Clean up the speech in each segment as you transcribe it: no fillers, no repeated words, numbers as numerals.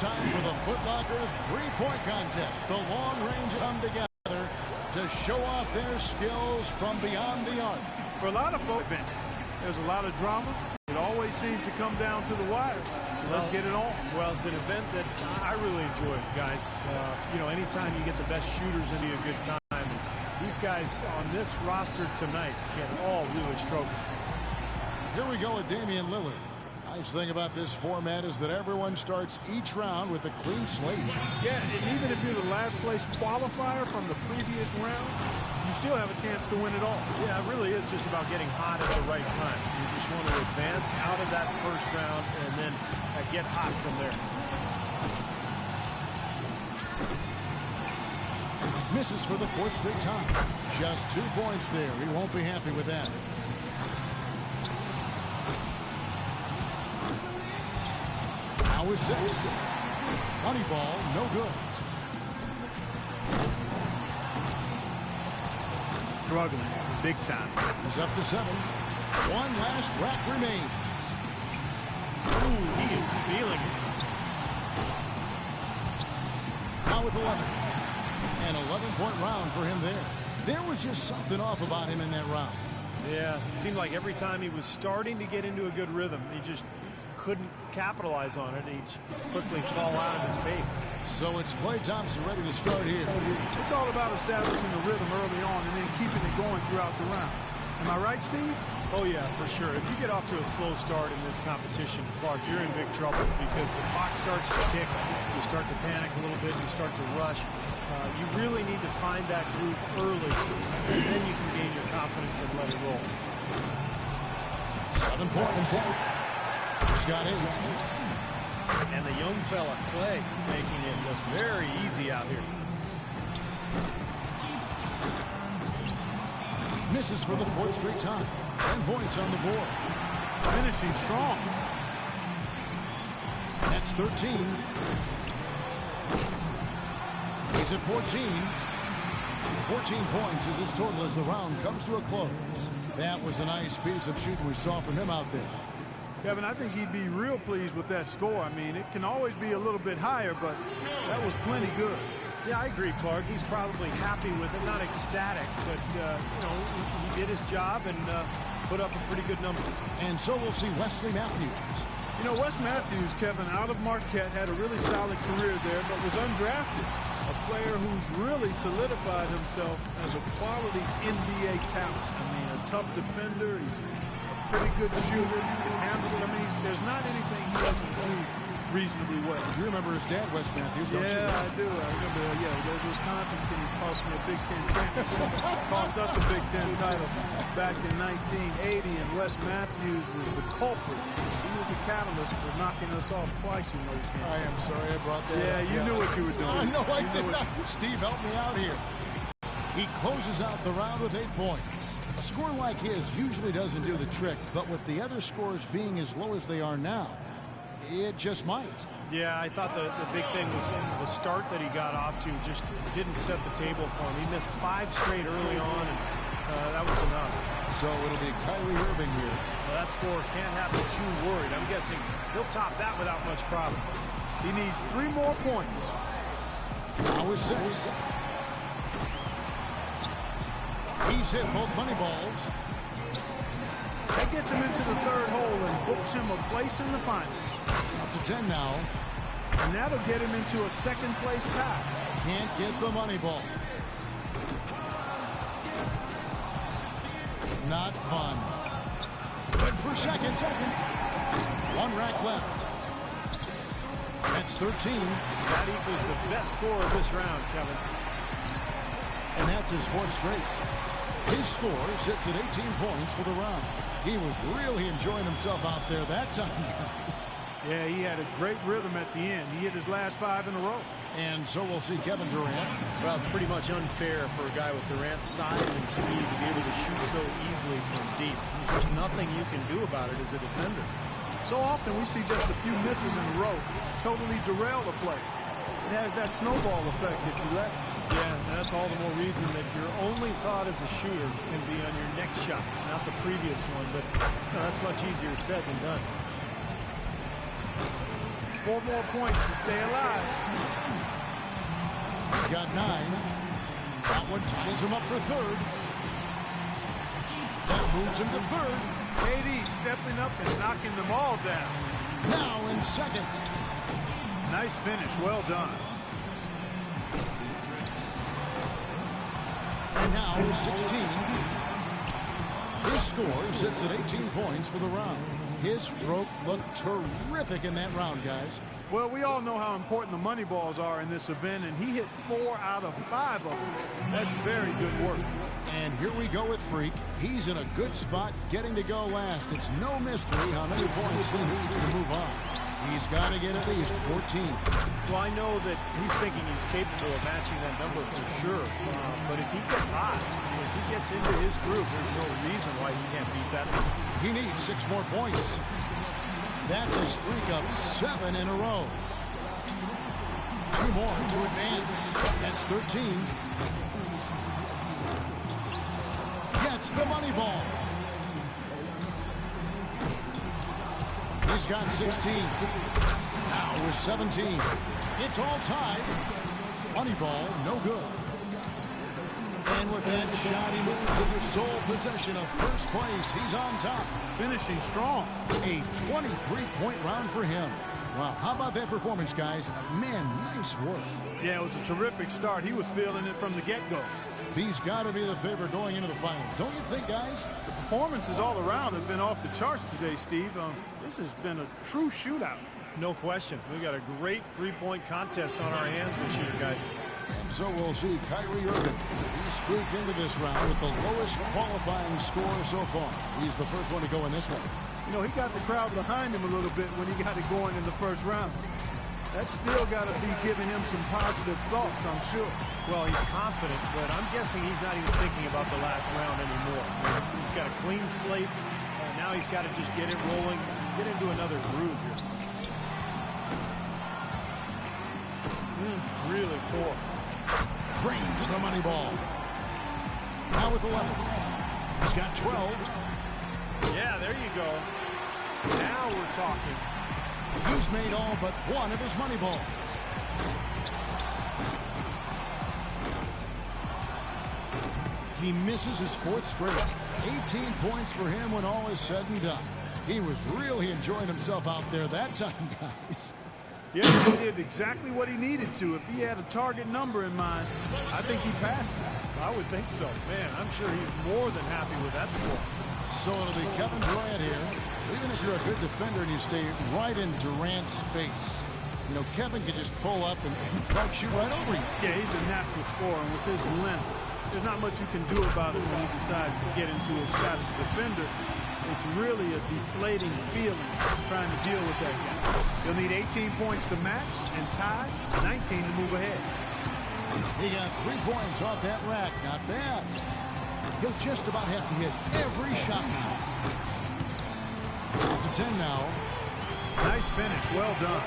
time for the Foot Locker three-point contest. The long range come together to show off their skills from beyond the arc. For a lot of folks, there's a lot of drama. It always seems to come down to the wire. So let's get it on. Well, it's an event that I really enjoy, guys. You know, anytime you get the best shooters, it'll be a good time. And these guys on this roster tonight can all really struggle. Here we go with Damian Lillard. Nice thing about this format is that everyone starts each round with a clean slate. Yeah, and even if you're the last place qualifier from the previous round, you still have a chance to win it all. Yeah, it really is just about getting hot at the right time. You just want to advance out of that first round and then get hot from there. Misses for the fourth straight time. Just 2 points there. He won't be happy with that. Now with 6. Money ball, no good. Struggling big time. He's up to 7. One last rack remains. Ooh, he is feeling it. Now with 11. An 11-point round for him there. There was just something off about him in that round. Yeah, it seemed like every time he was starting to get into a good rhythm, he just couldn't capitalize on it. He'd quickly fall out of his pace. So it's Klay Thompson ready to start here. It's all about establishing the rhythm early on and then keeping it going throughout the round. Am I right, Steve? Oh, yeah, for sure. If you get off to a slow start in this competition, Clark, you're in big trouble because the clock starts to tick. You start to panic a little bit. You start to rush. You really need to find that groove early, and then you can gain your confidence and let it roll. 7 points. He's got 8. And the young fella, Klay, making it look very easy out here. Misses for the fourth straight time. 10 points on the board. Finishing strong. That's 13. He's at 14. 14 points is his total as the round comes to a close. That was a nice piece of shooting we saw from him out there. Kevin, I think he'd be real pleased with that score. I mean, it can always be a little bit higher, but that was plenty good. Yeah, I agree, Clark. He's probably happy with it, not ecstatic, but, you know, he did his job and put up a pretty good number. And so we'll see Wesley Matthews. You know, Wes Matthews, Kevin, out of Marquette, had a really solid career there, but was undrafted. A player who's really solidified himself as a quality NBA talent. I mean, a tough defender. He's a pretty good shooter. He can handle it. I mean, there's not anything he doesn't do reasonably well. You remember his dad, Wes Matthews, don't you? Yeah, I do. I remember, yeah, he goes to Wisconsin team. He tossed me a Big Ten championship. Cost us a Big Ten title back in 1980, and Wes Matthews was the culprit. He was the catalyst for knocking us off twice in those games. I am sorry I brought that up. Yeah, you knew what you were doing. No, I did not. Steve, help me out here. He closes out the round with 8 points. A score like his usually doesn't do the trick, but with the other scores being as low as they are now, it just might. Yeah, I thought the big thing was the start that he got off to just didn't set the table for him. He missed 5 straight early on, and that was enough. So it'll be Kyrie Irving here. Well, that score can't have him too worried. I'm guessing he'll top that without much problem. He needs 3 more points. Now with 6. He's hit both money balls. That gets him into the 3rd hole and books him a place in the finals. Up to 10 now. And that'll get him into a 2nd place tie. Can't get the money ball. Not fun. Good for second. 1 rack left. That's 13. That equals the best score of this round, Kevin. And that's his 4th straight. His score sits at 18 points for the round. He was really enjoying himself out there that time, guys. Yeah, he had a great rhythm at the end. He hit his last 5 in a row. And so we'll see Kevin Durant. Well, it's pretty much unfair for a guy with Durant's size and speed to be able to shoot so easily from deep. There's nothing you can do about it as a defender. So often we see just a few misses in a row totally derail the play. It has that snowball effect if you let it. Yeah, and that's all the more reason that your only thought as a shooter can be on your next shot, not the previous one. But you know, that's much easier said than done. 4 more points to stay alive. He's got 9. That one ties him up for third. That moves him to third. KD stepping up and knocking them all down. Now in second. Nice finish. Well done. And now with 16. His score sits at 18 points for the round. His stroke looked terrific in that round, guys. Well, we all know how important the money balls are in this event, and he hit 4 out of 5 of them. That's very good work. And here we go with Freak. He's in a good spot getting to go last. It's no mystery how many points he needs to move on. He's got to get at least 14. Well, I know that he's thinking he's capable of matching that number for sure. But if he gets hot, if he gets into his groove, there's no reason why he can't beat that. He needs 6 more points. That's a streak of 7 in a row. 2 more to advance. That's 13. Gets the money ball. He's got 16. Now with 17. It's all tied. Money ball, no good. And with that shot, he moves to the sole possession of first place. He's on top. Finishing strong. A 23-point round for him. Wow, how about that performance, guys? Man, nice work. Yeah, it was a terrific start. He was feeling it from the get-go. He's got to be the favorite going into the finals. Don't you think, guys? The performances all around have been off the charts today, Steve. This has been a true shootout. No question. We got a great three-point contest on our hands this year, guys. And so we'll see Kyrie Irving. He squeaked into this round with the lowest qualifying score so far. He's the first one to go in this one. You know, he got the crowd behind him a little bit when he got it going in the first round. That's still got to be giving him some positive thoughts, I'm sure. Well, he's confident, but I'm guessing he's not even thinking about the last round anymore. He's got a clean slate. Now he's got to just get it rolling, get into another groove here. Really poor. Drains the money ball. Now with 11. He's got 12. Yeah, there you go. Now we're talking. He's made all but one of his money balls. He misses his 4th straight. 18 points for him when all is said and done. He was really enjoying himself out there that time, guys. Yeah, he did exactly what he needed to. If he had a target number in mind, I think he passed it. I would think so. Man, I'm sure he's more than happy with that score. So it'll be Kevin Durant here. Even if you're a good defender and you stay right in Durant's face, you know, Kevin can just pull up and shoot right over you. Yeah, he's a natural scorer, and with his length, there's not much you can do about it when he decides to get into a shot as a defender. It's really a deflating feeling trying to deal with that guy. He'll need 18 points to match and tie, 19 to move ahead. He got 3 points off that rack. Not bad. He'll just about have to hit every shot now. Up to 10 now. Nice finish. Well done.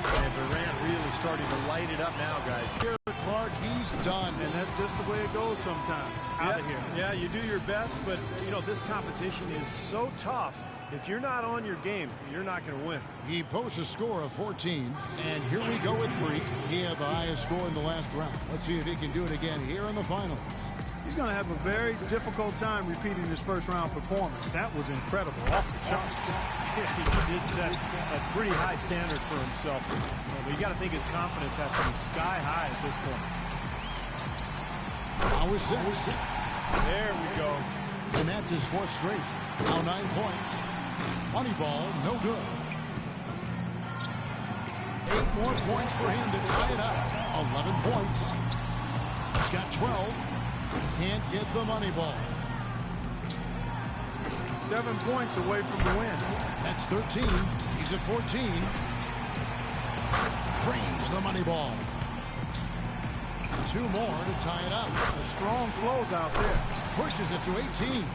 And Durant really starting to light it up now, guys. Clark, he's done. And that's just the way it goes sometimes. Out of here. Yeah, you do your best, but, you know, this competition is so tough. If you're not on your game, you're not going to win. He posts a score of 14. And here we go with Freak. He had the highest score in the last round. Let's see if he can do it again here in the finals. He's going to have a very difficult time repeating his first-round performance. That was incredible. Off the charts. Yeah, he did set a pretty high standard for himself. But you got to think his confidence has to be sky high at this point. Now with 6. There we go. And that's his 4th straight. Now 9 points. Money ball, no good. 8 more points for him to tie it up. 11 points. He's got 12. Can't get the money ball. 7 points away from the win. That's 13. He's at 14. Drains the money ball. 2 more to tie it up. A strong close out there. Pushes it to 18.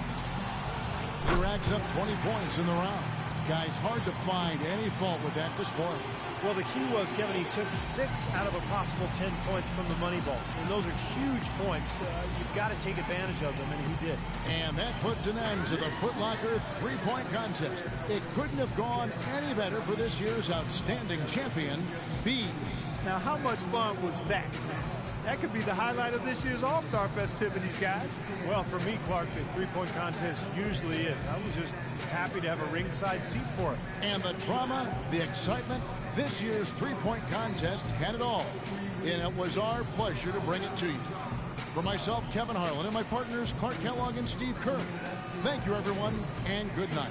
He racks up 20 points in the round. Guys, hard to find any fault with that display. Well, the key was, Kevin, he took 6 out of a possible 10 points from the money balls. And those are huge points. You've got to take advantage of them, and he did. And that puts an end to the Foot Locker three-point contest. It couldn't have gone any better for this year's outstanding champion, B. Now, how much fun was that? That could be the highlight of this year's All-Star festivities, guys. Well, for me, Clark, the three-point contest usually is. I was just happy to have a ringside seat for it. And the drama, the excitement, this year's three-point contest had it all. And it was our pleasure to bring it to you. For myself, Kevin Harlan, and my partners, Clark Kellogg and Steve Kerr, thank you, everyone, and good night.